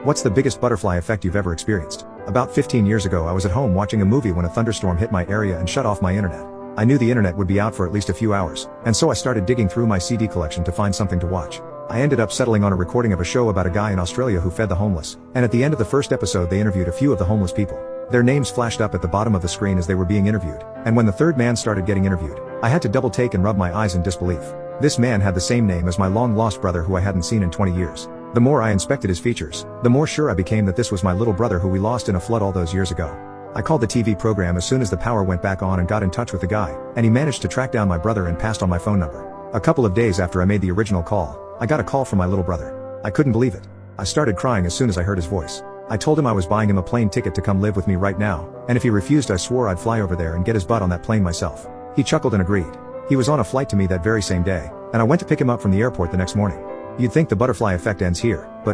What's the biggest butterfly effect you've ever experienced? About 15 years ago I was at home watching a movie when a thunderstorm hit my area and shut off my internet. I knew the internet would be out for at least a few hours, and so I started digging through my CD collection to find something to watch. I ended up settling on a recording of a show about a guy in Australia who fed the homeless, and at the end of the first episode they interviewed a few of the homeless people. Their names flashed up at the bottom of the screen as they were being interviewed, and when the third man started getting interviewed, I had to double take and rub my eyes in disbelief. This man had the same name as my long-lost brother who I hadn't seen in 20 years. The more I inspected his features, the more sure I became that this was my little brother who we lost in a flood all those years ago. I called the TV program as soon as the power went back on and got in touch with the guy, and he managed to track down my brother and passed on my phone number. A couple of days after I made the original call, I got a call from my little brother. I couldn't believe it. I started crying as soon as I heard his voice. I told him I was buying him a plane ticket to come live with me right now, and if he refused I swore I'd fly over there and get his butt on that plane myself. He chuckled and agreed. He was on a flight to me that very same day, and I went to pick him up from the airport the next morning. You'd think the butterfly effect ends here, but